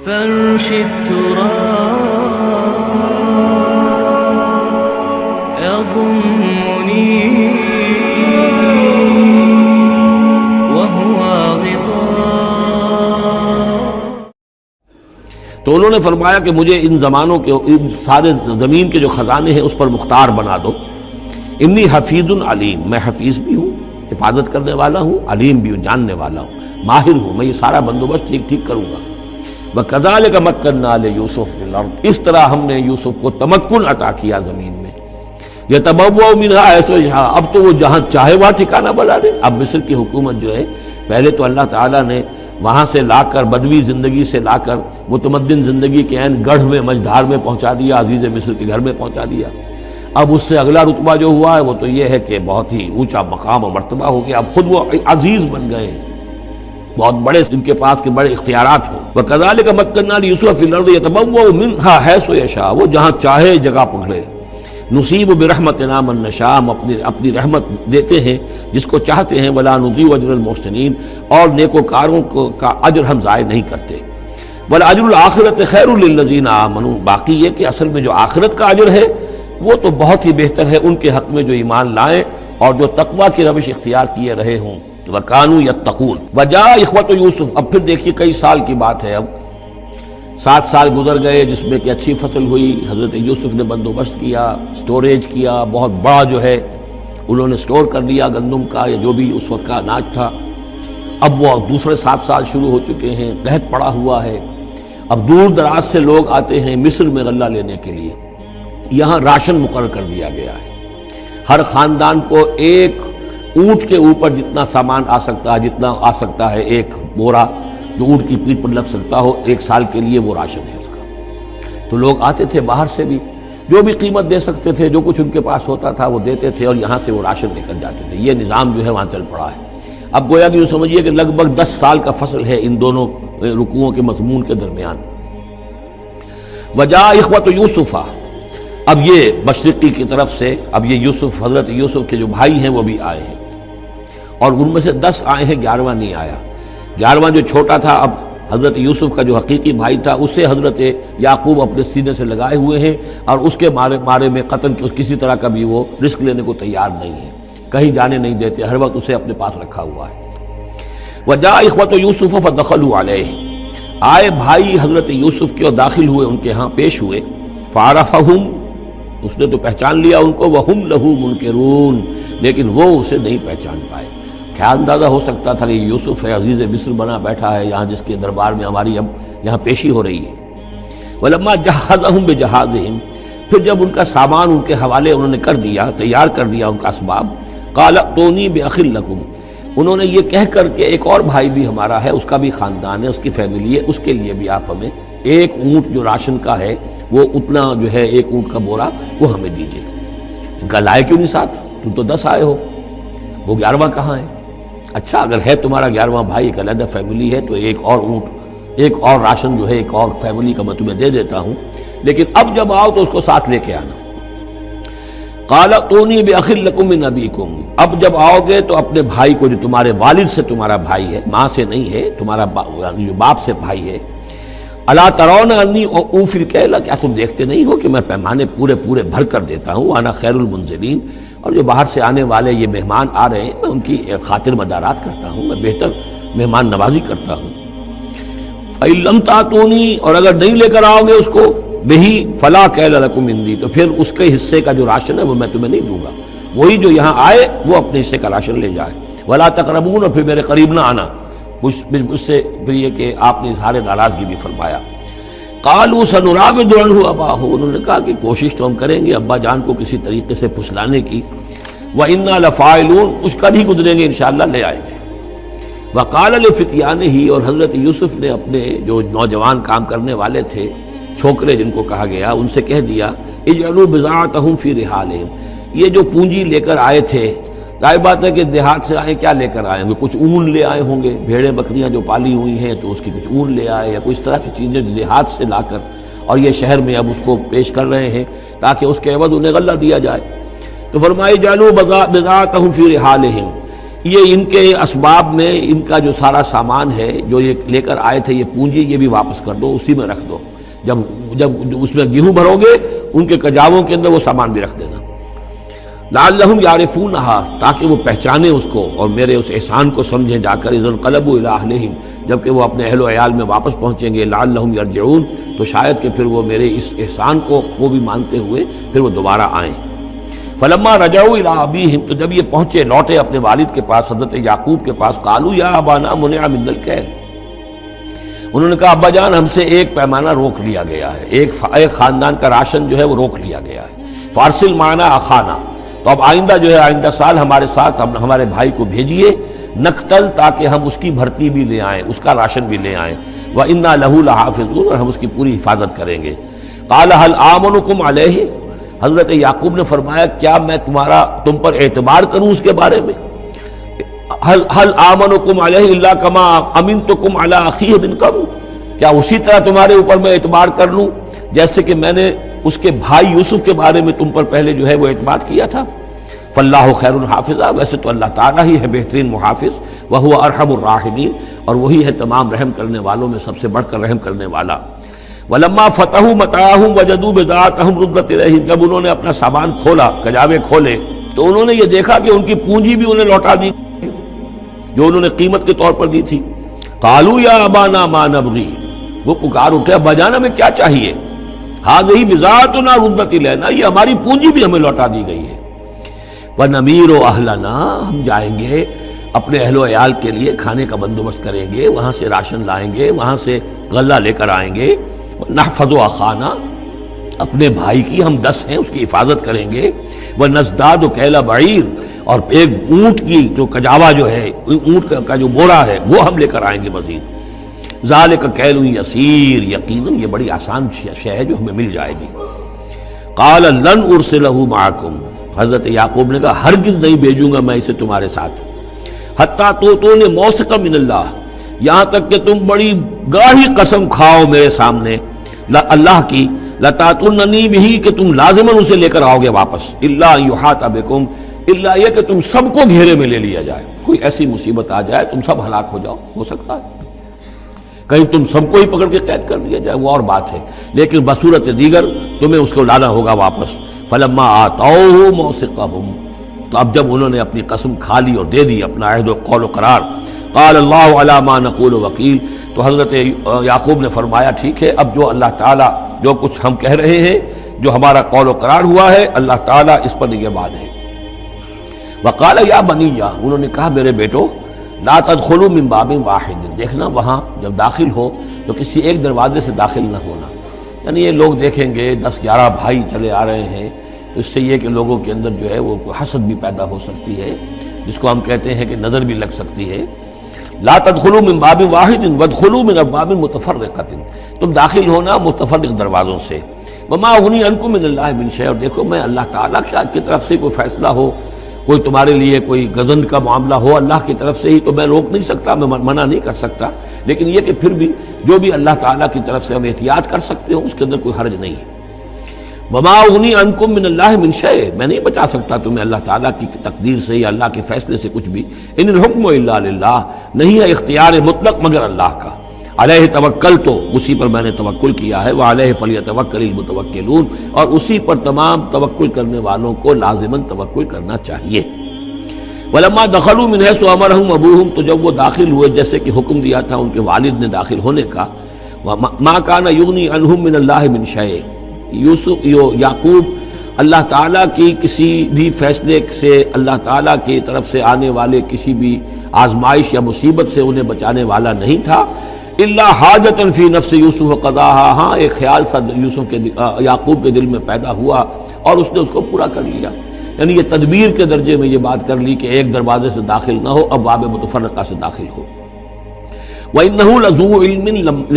فرش التراب يضمني وهو غطاء. تو انہوں نے فرمایا کہ مجھے ان زمانوں کے، ان سارے زمین کے جو خزانے ہیں اس پر مختار بنا دو. انی حفیظ علیم، میں حفیظ بھی ہوں، حفاظت کرنے والا ہوں، علیم بھی ہوں، جاننے والا ہوں، ماہر ہوں، میں یہ سارا بندوبست ٹھیک کروں گا. وَكَذَلِكَ مَكَّنَّا لِيُوسُفَ فِي الْأَرْضِ، اس طرح ہم نے یوسف کو تمکن عطا کیا زمین میں. يَتَبَوَّأُ مِنْهَا حَيْثُ يَشَاءُ، اب تو وہ جہاں چاہے وہاں ٹھکانہ بنا دے. اب مصر کی حکومت جو ہے، پہلے تو اللہ تعالیٰ نے وہاں سے لا کر، بدوی زندگی سے لا کر متمدن زندگی کے عین گڑھ میں، مجدھار میں پہنچا دیا، عزیز مصر کے گھر میں پہنچا دیا. اب اس سے اگلا رتبہ جو ہوا ہے وہ تو یہ ہے کہ بہت ہی اونچا مقام و مرتبہ ہو گیا. اب خود وہ عزیز بن گئے ہیں، بہت بڑے ان کے پاس کے بڑے اختیارات ہوں. وَكَذَلِكَ مَكَّنَّا لِيُوسُفَ فِي الْأَرْضِ يَتَبَوَّأُ مِنْهَا حَيْثُ يَشَاءُ، وہ جہاں چاہے جگہ پکڑے. نصیب برحمتنا من نشاء، ہم اپنی رحمت دیتے ہیں جس کو چاہتے ہیں. ولا نضيع اجر المحسنین، اور نیکوکاروں کا اجر ہم ضائع نہیں کرتے. والاجر الآخرۃ خیر للذین آمنوا، باقی یہ کہ اصل میں جو آخرت کا اجر ہے وہ تو بہت ہی بہتر ہے ان کے حق میں جو ایمان لائیں اور جو تقوی کی روش اختیار کیے رہے ہوں. وَكَانُوا يَتَّقُونَ. وَجَاءَ إِخْوَةُ يُوسُف، اب پھر دیکھیے کئی سال کی بات ہے، اب 7 سال گزر گئے جس میں کہ اچھی فصل ہوئی. حضرت یوسف نے بندوبست کیا، سٹوریج کیا، بہت بڑا جو ہے انہوں نے سٹور کر لیا گندم کا یا جو بھی اس وقت کا اناج تھا. اب وہ دوسرے 7 سال شروع ہو چکے ہیں، قحط پڑا ہوا ہے. اب دور دراز سے لوگ آتے ہیں مصر میں غلہ لینے کے لیے. یہاں راشن مقرر کر دیا گیا ہے، ہر خاندان کو ایک اونٹ کے اوپر جتنا سامان آ سکتا ہے، جتنا آ سکتا ہے ایک بورا جو اونٹ کی پیٹھ پر لگ سکتا ہو، 1 سال کے لیے وہ راشن ہے اس کا. تو لوگ آتے تھے باہر سے بھی، جو بھی قیمت دے سکتے تھے، جو کچھ ان کے پاس ہوتا تھا وہ دیتے تھے اور یہاں سے وہ راشن لے کر جاتے تھے. یہ نظام جو ہے وہاں چل پڑا ہے. اب گویا کہ یہ سمجھیے کہ لگ بھگ 10 سال کا فصل ہے ان دونوں رکوعوں کے مضمون کے درمیان. وجاء اخوۃ یوسف، اب یہ مشرقی کی طرف سے اب یہ یوسف، حضرت یوسف کے جو بھائی ہیں وہ بھی آئے ہیں، اور ان میں سے 10 آئے ہیں، 11واں نہیں آیا. 11واں جو چھوٹا تھا، اب حضرت یوسف کا جو حقیقی بھائی تھا اسے حضرت یعقوب اپنے سینے سے لگائے ہوئے ہیں، اور اس کے بارے میں قطعاً کسی طرح کا بھی وہ رسک لینے کو تیار نہیں ہے، کہیں جانے نہیں دیتے، ہر وقت اسے اپنے پاس رکھا ہوا ہے. وجاء اخوۃ یوسف فدخلوا علیہ، آئے بھائی حضرت یوسف کے اور داخل ہوئے ان کے ہاں، پیش ہوئے. فعرفہم، اس نے تو پہچان لیا ان کو. وہم لہ منکرون، لیکن وہ اسے نہیں پہچان پائے. کیا اندازہ ہو سکتا تھا کہ یوسف ہے، عزیز مصر بنا بیٹھا ہے یہاں، جس کے دربار میں ہماری اب یہاں پیشی ہو رہی ہے. ولما جہزہم بجہازہم، پھر جب ان کا سامان ان کے حوالے انہوں نے کر دیا، تیار کر دیا ان کا اسباب. قال ائتونی بأخ لکم، انہوں نے یہ کہہ کر کہ ایک اور بھائی بھی ہمارا ہے، اس کا بھی خاندان ہے، اس کی فیملی ہے، اس کے لیے بھی آپ ہمیں ایک اونٹ جو راشن کا ہے وہ اتنا جو ہے، ایک اونٹ کا بورا وہ ہمیں دیجیے. ان کا لائے کیوں نہیں ساتھ؟ تم تو 10 آئے ہو، وہ 11واں کہاں ہے؟ اچھا اگر ہے تمہارا 11واں بھائی، ایک علیحدہ فیملی ہے، تو ایک اور اونٹ، ایک اور راشن جو ہے ایک اور فیملی کا میں تمہیں دے دیتا ہوں، لیکن اب جب آؤ تو اس کو ساتھ لے کے آنا. قال ائتونی بأخ لکم من ابیکم، اب جب آؤ گے تو اپنے بھائی کو جو تمہارے والد سے تمہارا بھائی ہے، ماں سے نہیں ہے، تمہارا جو باپ سے بھائی ہے. الا ترون انی اوفی الکیل، کیا تم دیکھتے نہیں ہو کہ میں پیمانے پورے بھر کر دیتا ہوں. وانا خیر المنزلین، اور جو باہر سے آنے والے یہ مہمان آ رہے ہیں میں ان کی خاطر مدارات کرتا ہوں، میں بہتر مہمان نوازی کرتا ہوں. فإن لم تأتونی، اور اگر نہیں لے کر آؤ گے اس کو، بہی فلا کیل لکم عندی، تو پھر اس کے حصے کا جو راشن ہے وہ میں تمہیں نہیں دوں گا. وہی جو یہاں آئے وہ اپنے حصے کا راشن لے جائے. ولا تقربون، اور پھر میرے قریب نہ آنا. مجھ سے پھر یہ کہ آپ نے اظہار ناراضگی بھی فرمایا. قالوا سنراود عنہ اباہ، انہوں نے کہا کہ کوشش تو ہم کریں گے ابا جان کو کسی طریقے سے پھسلانے کی. وَإِنَّا لَفَاعِلُونَ، کچھ کر ہی گزریں گے انشاءاللہ، لے آئیں گے. وَقَالَ لِفِتْيَانِهِ، اور حضرت یوسف نے اپنے جو نوجوان کام کرنے والے تھے، چھوکرے جن کو کہا گیا، ان سے کہہ دیا اجعلوا بضاعتهم فی رحالہم، یہ جو پونجی لے کر آئے تھے، ظاہر بات ہے کہ دیہات سے آئے، کیا لے کر آئے ہوں گے؟ کچھ اون لے آئے ہوں گے، بھیڑیں بکریاں جو پالی ہوئی ہیں تو اس کی کچھ اون لے آئے، یا کوئی اس طرح کی چیزیں دیہات سے لا کر، اور یہ شہر میں اب اس کو پیش کر رہے ہیں تاکہ اس کے عوض انہیں غلہ دیا جائے. تو فرمائی جعلوا بضاعتهم فی رحالہم، یہ ان کے اسباب میں ان کا جو سارا سامان ہے جو یہ لے کر آئے تھے، یہ پونجی، یہ بھی واپس کر دو، اسی میں رکھ دو، جب اس میں گیہوں بھرو گے ان کے کجاووں کے اندر وہ سامان بھی رکھ دینا۔ لعلہم یعرفونہا، تاکہ وہ پہچانیں اس کو اور میرے اس احسان کو سمجھیں جا کر، اذ انقلبوا الی اہلہم، جبکہ وہ اپنے اہل و عیال میں واپس پہنچیں گے، لعلہم یرجعون، تو شاید کہ پھر وہ میرے اس احسان کو بھی مانتے ہوئے پھر وہ دوبارہ آئیں۔ فلما رجعوا الی ابیہم، تو جب یہ پہنچے لوٹے اپنے والد کے پاس، حضرت یعقوب کے پاس، قالوا یا ابانا منع منا الکیل، انہوں نے کہا ابا جان ہم سے ایک پیمانہ روک لیا گیا ہے، ایک خاندان کا راشن جو ہے وہ روک لیا گیا ہے، فارسل معنا اخانا، تو اب آئندہ جو ہے آئندہ سال ہمارے ساتھ ہمارے بھائی کو بھیجیے، نقتل، تاکہ ہم اس کی بھرتی بھی لے آئیں، اس کا راشن بھی لے آئیں، وَإِنَّا لَهُ لَحَافِظُونَ، اور ہم اس کی پوری حفاظت کریں گے۔ قَالَ هَلْ آمَنُكُمْ عَلَيْهِ، حضرت یعقوب نے فرمایا کیا میں تم پر اعتبار کروں اس کے بارے میں؟ هَلْ آمَنُكُمْ عَلَيْهِ إِلَّا كَمَا أَمِنْتُكُمْ عَلَىٰ أَخِيهِ مِنْ قَبْلُ، کیا اسی طرح تمہارے اوپر میں اعتبار کر لوں جیسے کہ میں نے اس کے بھائی یوسف کے بارے میں تم پر پہلے جو ہے وہ اعتماد کیا تھا؟ فاللہ خیر حافظہ، ویسے تو اللہ تعالیٰ ہی ہے بہترین محافظ، وہو ارحم الراحمین، اور وہی ہے تمام رحم کرنے والوں میں سب سے بڑھ کر رحم کرنے والا۔ ولما فتحوا متاعهم وجدوا بضاعتهم ردت الیہم، جب انہوں نے اپنا سامان کھولا، کجاوے کھولے، تو انہوں نے یہ دیکھا کہ ان کی پونجی بھی انہیں لوٹا دی جو انہوں نے قیمت کے طور پر دی تھی۔ قالوا یا ابانا ما نبغی، وہ پکار اٹھے ابا جان ہمیں کیا چاہیے؟ ہذہ بضاعتنا ردت الینا، یہ ہماری پونجی بھی ہمیں لوٹا دی گئی ہے۔ وَنَمِيرُ أَهْلَنَا، ہم جائیں گے اپنے اہل و عیال کے لیے کھانے کا بندوبست کریں گے، وہاں سے راشن لائیں گے، وہاں سے غلہ لے کر آئیں گے۔ نحفظ أَخَانَا، اپنے بھائی کی ہم 10 ہیں اس کی حفاظت کریں گے۔ وَنَزْدَادُ كَيْلَ بَعِيرٍ، اور ایک اونٹ کی جو کجاوا جو ہے، اونٹ کا جو بورا ہے وہ ہم لے کر آئیں گے مزید۔ ذَلِكَ كَيْلٌ يَسِيرٌ، یقیناً یہ بڑی آسان شے ہے جو ہمیں مل جائے گی۔ قَالَ لَنْ أُرْسِلَهُ مَعَكُمْ، حضرت یعقوب نے کہا ہرگز نہیں بھیجوں گا میں اسے تمہارے ساتھ، حتیٰ تو نے موثقا من اللہ، یہاں تک کہ تم بڑی گاڑی قسم کھاؤ میرے سامنے اللہ کی، لتاتوننی بہ، کہ تم لازماً اسے لے کر آؤ گے واپس، الا ان یحاط بکم، الا یہ کہ تم سب کو گھیرے میں لے لیا جائے، کوئی ایسی مصیبت آ جائے تم سب ہلاک ہو جاؤ، ہو سکتا ہے کہیں تم سب کو ہی پکڑ کے قید کر دیا جائے، وہ اور بات ہے، لیکن بصورت دیگر تمہیں اس کو لانا ہوگا واپس۔ فلما آتوہ موثقہم، تو اب جب انہوں نے اپنی قسم کھا لی اور دے دی اپنا عہد و قول و قرار، قال اللہ علی ما نقول وکیل، تو حضرت یعقوب نے فرمایا ٹھیک ہے، اب جو اللہ تعالیٰ جو کچھ ہم کہہ رہے ہیں، جو ہمارا قول و قرار ہوا ہے، اللہ تعالیٰ اس پر نگہبان ہے۔ وقال یا بنی، انہوں نے کہا میرے بیٹو، لا تدخلوا من باب واحد، دیکھنا وہاں جب داخل ہو تو کسی ایک دروازے سے داخل نہ ہونا، یعنی یہ لوگ دیکھیں گے 10-11 بھائی چلے آ رہے ہیں، تو اس سے یہ کہ لوگوں کے اندر جو ہے وہ حسد بھی پیدا ہو سکتی ہے، جس کو ہم کہتے ہیں کہ نظر بھی لگ سکتی ہے۔ لا تدخلوا من باب واحد وادخلوا من ابواب متفرقۃ، تم داخل ہونا متفرق دروازوں سے۔ وما اغنی عنکم من اللہ من شیء، اور دیکھو میں اللہ تعالیٰ کی طرف سے کوئی فیصلہ ہو، کوئی تمہارے لیے کوئی غضب کا معاملہ ہو اللہ کی طرف سے ہی، تو میں روک نہیں سکتا، میں منع نہیں کر سکتا، لیکن یہ کہ پھر بھی جو بھی اللہ تعالیٰ کی طرف سے ہم احتیاط کر سکتے ہو اس کے اندر کوئی حرج نہیں ہے۔ وما اغنی عنکم من اللہ من شیء، میں نہیں بچا سکتا تمہیں اللہ تعالیٰ کی تقدیر سے یا اللہ کے فیصلے سے کچھ بھی۔ ان الحکم الا للہ، نہیں ہے اختیار مطلق مگر اللہ کا۔ علیہ توکل، تو اسی پر میں نے توکل کیا ہے، وعلیہ فلیتوکل المتوکلون، اور اسی پر تمام توکل کرنے والوں کو لازماً توکل کرنا چاہیے۔ ولما دخلوا من حيث امرهم ابوهم، تو جب وہ داخل ہوئے جیسے کہ حکم دیا تھا ان کے والد نے داخل ہونے کا، ما كان يغني عنهم من الله من شيء، یعقوب اللہ تعالیٰ کی کسی بھی فیصلے سے، اللہ تعالیٰ کی طرف سے آنے والے کسی بھی آزمائش یا مصیبت سے انہیں بچانے والا نہیں تھا، الا حاجۃ فی نفس یوسف قضاها، ہاں ایک خیال سا یوسف کے یعقوب کے دل میں پیدا ہوا اور اس نے اس کو پورا کر لیا، یعنی یہ تدبیر کے درجے میں یہ بات کر لی کہ ایک دروازے سے داخل نہ ہو، اب باب متفرقہ سے داخل ہو۔ وَإِنَّهُ لَذُو عِلْمٍ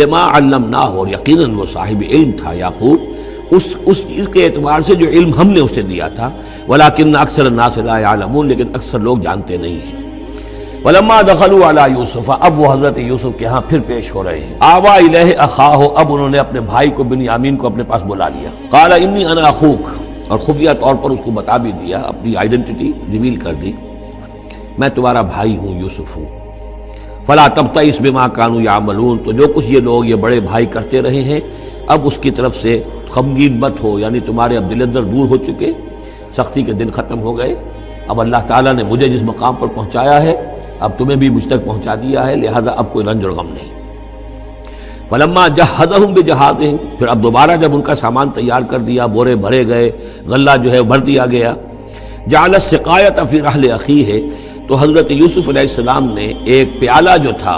لِمَا عَلَّمْنَاهُ، اور یقیناً وہ صاحب علم تھا یعقوب اس چیز کے اعتبار سے جو علم ہم نے اسے دیا تھا، وَلَكِنَّ أَكْثَرَ النَّاسِ لَا يَعْلَمُونَ، لیکن اکثر لوگ جانتے نہیں ہیں۔ وَلَمَّا دَخَلُوا عَلَى يُوسُفَ، اب وہ حضرت یوسف کے ہاں پھر پیش ہو رہے ہیں۔ آوَى إِلَيْهِ أَخَاهُ، اب انہوں نے اپنے بھائی کو بنیامین کو اپنے پاس بلا لیا۔ قَالَ إِنِّي أَنَا أَخُوكَ، اور خفیہ طور پر اس کو بتا بھی دیا، اپنی آئیڈینٹی ریویل کر دی۔ میں تمہارا بھائی ہوں، یوسف ہوں۔ فلا تبتئس بما كانوا يعملون، تو جو کچھ یہ لوگ یہ بڑے بھائی کرتے رہے ہیں اب اس کی طرف سے غمگین مت ہو، یعنی تمہارے اب دل اندر دور ہو چکے، سختی کے دن ختم ہو گئے، اب اللہ تعالیٰ نے مجھے جس مقام پر پہنچایا ہے اب تمہیں بھی مجھ تک پہنچا دیا ہے، لہذا اب کوئی رنج اور غم نہیں۔ فلما جہزہم بجہازہم، پھر اب دوبارہ جب ان کا سامان تیار کر دیا، بورے بھرے گئے، غلہ جو ہے بھر دیا گیا، جعل السقایۃ فی رحل اخیہ، تو حضرت یوسف علیہ السلام نے ایک پیالہ جو تھا،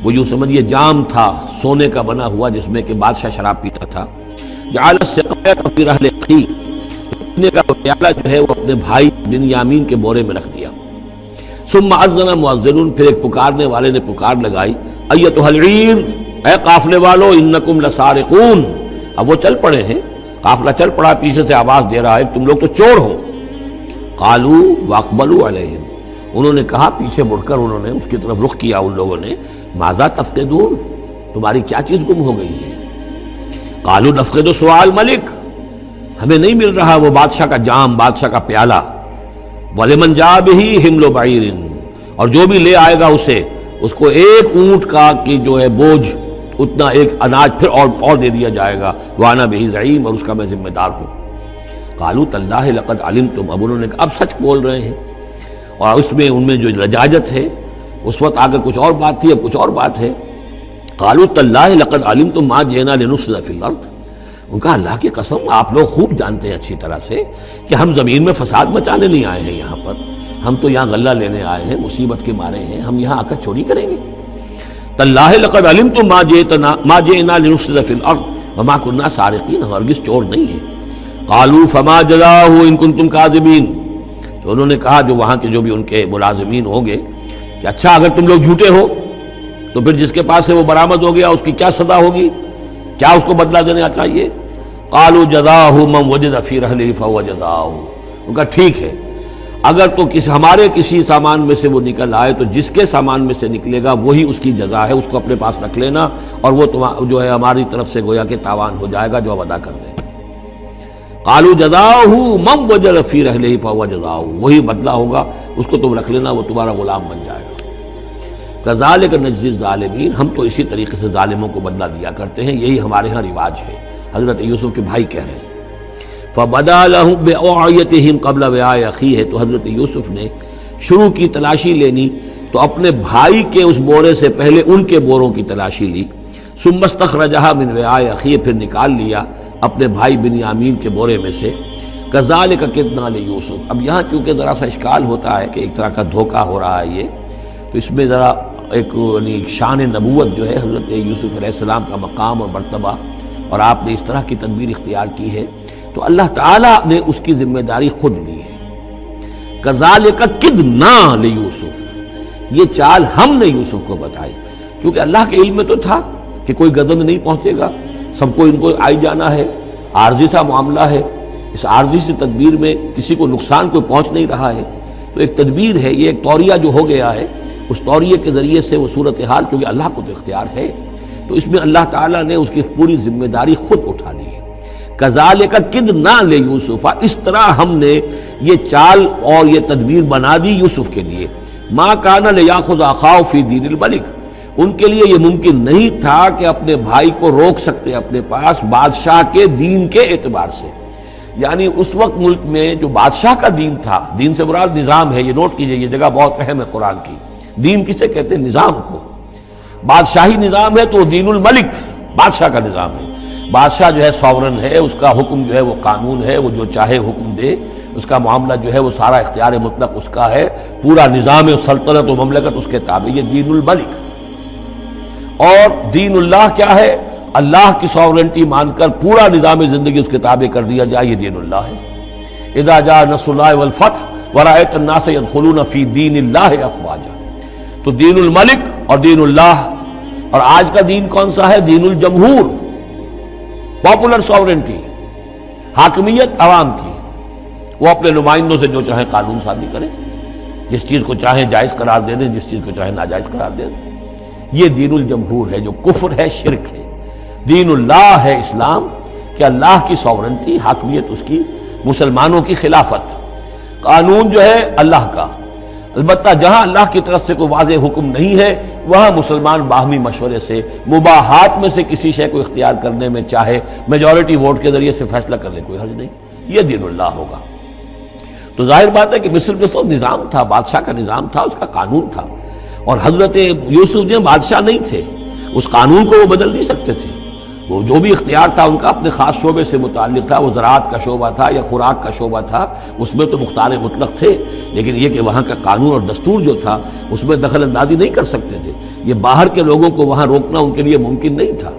وہ یوں سمجھیے جام تھا سونے کا بنا ہوا جس میں کہ بادشاہ شراب پیتا تھا، جعل السقایۃ فی رحل اخیہ، پینے کا پیالہ جو ہے وہ اپنے بھائی بنیامین کے بورے میں رکھ دیا۔ ثم اذن مؤذن، پھر ایک پکارنے والے نے پکار لگائی، ایتھا العیر، اے قافلے والو، انکم لسارقون، اب وہ چل پڑے ہیں، قافلہ چل پڑا، پیچھے سے آواز دے رہا ہے تم لوگ تو چور ہو۔ قالوا واقبلوا علیہم، انہوں نے کہا، پیچھے مڑ کر انہوں نے اس کی طرف رخ کیا ان لوگوں نے، ماذا تفقدون، تمہاری کیا چیز گم ہو گئی ہے؟ قالوا نفقد سؤال ملک، ہمیں نہیں مل رہا وہ بادشاہ کا جام، بادشاہ کا پیالہ، وَلِمَنْ جَاءَ بِهِ حِمْلُ بَعِيرٍ، اور جو بھی لے آئے گا اسے، اس کو ایک اونٹ کا کی جو ہے بوجھ، اتنا ایک اناج پھر اور دے دیا جائے گا، وَأَنَا بِهِ زَعِيمٌ، اور اس کا میں ذمہ دار ہوں۔ قَالُوا تَاللَّهِ لَقَدْ عَلِمْتُمْ، اب انہوں نے اب سچ بول رہے ہیں، اور اس میں ان میں جو لجاجت ہے، اس وقت آگے کچھ اور بات تھی اب کچھ اور بات ہے۔ قَالُوا تَاللَّهِ لَقَدْ عَلِمْتُمْ مَا جِئْنَا لِنُفْسِدَ فِي الْأَرْضِ، ان کا اللہ کی قسم آپ لوگ خوب جانتے ہیں اچھی طرح سے کہ ہم زمین میں فساد مچانے نہیں آئے ہیں، یہاں پر ہم تو یہاں غلہ لینے آئے ہیں، مصیبت کے مارے ہیں، ہم یہاں آ کر چوری کریں گے؟ تاللہ لقد علمتم ما جئنا لنفسد فی الارض وما كنا سارقین، ہم ہرگز چور نہیں ہیں۔ قالوا فما جزاؤہ ان کنتم کاذبین، تو انہوں نے کہا جو وہاں کے جو بھی ان کے ملازمین ہوں گے کہ اچھا اگر تم لوگ جھوٹے ہو تو پھر جس کے پاس سے وہ برآمد ہو گیا اس کی کیا سزا ہوگی، کیا اس کو بدلہ دینا چاہیے؟ قالوا جزاؤہ من وجد فی رحلہ فہو جزاؤہ، ان کا ٹھیک ہے اگر تو ہمارے کسی سامان میں سے وہ نکل آئے تو جس کے سامان میں سے نکلے گا وہی اس کی جزا ہے، اس کو اپنے پاس رکھ لینا، اور وہ جو ہے ہماری طرف سے گویا کہ تاوان ہو جائے گا جو اب ادا کر دیں۔ قالوا جزاؤہ من وجد فی رحلہ فہو جزاؤہ، وہی بدلہ ہوگا، اس کو تم رکھ لینا، وہ تمہارا غلام بن جائے گا۔ کذالک نجزی الظالمین، ہم تو اسی طریقے سے ظالموں کو بدلہ دیا کرتے ہیں، یہی ہمارے ہاں رواج ہے۔ حضرت یوسف کے بھائی کہہ رہے ہیں فبدا لهم بأوعیتهم قبل وعاء اخیہ، تو حضرت یوسف نے شروع کی تلاشی لینی تو اپنے بھائی کے اس بورے سے پہلے ان کے بوروں کی تلاشی لی، ثم استخرجها من وعاء اخیہ، پھر نکال لیا اپنے بھائی بنیامین کے بورے میں سے۔ کذالک کدنا لیوسف، اب یہاں چونکہ ذرا سا اشکال ہوتا ہے کہ ایک طرح کا دھوکہ ہو رہا ہے یہ، تو اس میں ذرا ایک شان نبوت جو ہے حضرت یوسف علیہ السلام کا مقام اور مرتبہ، اور آپ نے اس طرح کی تدبیر اختیار کی ہے تو اللہ تعالیٰ نے اس کی ذمہ داری خود لی ہے۔ کذالک کدنا لیوسف، یہ چال ہم نے یوسف کو بتائی، کیونکہ اللہ کے علم میں تو تھا کہ کوئی غضب نہیں پہنچے گا، سب کو ان کو آئی جانا ہے، عارضی سا معاملہ ہے، اس عارضی سے تدبیر میں کسی کو نقصان کوئی پہنچ نہیں رہا ہے، تو ایک تدبیر ہے، یہ ایک توریہ جو ہو گیا ہے، اس توریے کے ذریعے سے وہ صورتحال، کیونکہ اللہ کو تو اختیار ہے، تو اس میں اللہ تعالیٰ نے اس کی پوری ذمہ داری خود اٹھا لی ہے۔ کذالک کدنا لیوسف، اس طرح ہم نے یہ چال اور یہ تدبیر بنا دی یوسف کے لیے۔ ما کان لیاخذ اخاہ فی دین الملک، ان کے لیے یہ ممکن نہیں تھا کہ اپنے بھائی کو روک سکتے اپنے پاس بادشاہ کے دین کے اعتبار سے، یعنی اس وقت ملک میں جو بادشاہ کا دین تھا، دین سے مراد نظام ہے، یہ نوٹ کیجئے، یہ جگہ بہت اہم ہے قرآن کی، دین کسے کہتے ہیں؟ نظام کو۔ بادشاہی نظام ہے تو دین الملک بادشاہ کا نظام ہے، بادشاہ جو ہے ساورن ہے، اس کا حکم جو ہے وہ قانون ہے، وہ جو چاہے حکم دے، اس کا معاملہ جو ہے وہ سارا اختیار مطلق اس کا ہے، پورا نظام سلطنت و مملکت اس کے تابع، یہ دین الملک۔ اور دین اللہ کیا ہے؟ اللہ کی ساورنٹی مان کر پورا نظام زندگی اس کے تابع کر دیا جائے، یہ دین اللہ ہے۔ اذا جاء نصر اللہ والفتح ورأیت الناس يدخلون فی دین اللہ افواجا، تو دین الملک اور دین اللہ، اور آج کا دین کون سا ہے؟ دین الجمہور، پاپولر ساورنٹی، حاکمیت عوام کی، وہ اپنے نمائندوں سے جو چاہیں قانون سازی کریں، جس چیز کو چاہیں جائز قرار دے دیں، جس چیز کو چاہیں ناجائز قرار دے دیں، یہ دین الجمہور ہے جو کفر ہے، شرک ہے۔ دین اللہ ہے اسلام، کہ اللہ کی ساورنٹی، حاکمیت اس کی، مسلمانوں کی خلافت، قانون جو ہے اللہ کا، البتہ جہاں اللہ کی طرف سے کوئی واضح حکم نہیں ہے وہاں مسلمان باہمی مشورے سے مباحات میں سے کسی شے کو اختیار کرنے میں چاہے میجورٹی ووٹ کے ذریعے سے فیصلہ کر لے، کوئی حرج نہیں، یہ دین اللہ ہوگا۔ تو ظاہر بات ہے کہ مصر میں تو نظام تھا، بادشاہ کا نظام تھا، اس کا قانون تھا، اور حضرت یوسف جو بادشاہ نہیں تھے، اس قانون کو وہ بدل نہیں سکتے تھے۔ وہ جو بھی اختیار تھا ان کا اپنے خاص شعبے سے متعلق تھا، وہ زراعت کا شعبہ تھا یا خوراک کا شعبہ تھا، اس میں تو مختار مطلق تھے، لیکن یہ کہ وہاں کا قانون اور دستور جو تھا اس میں دخل اندازی نہیں کر سکتے تھے، یہ باہر کے لوگوں کو وہاں روکنا ان کے لیے ممکن نہیں تھا۔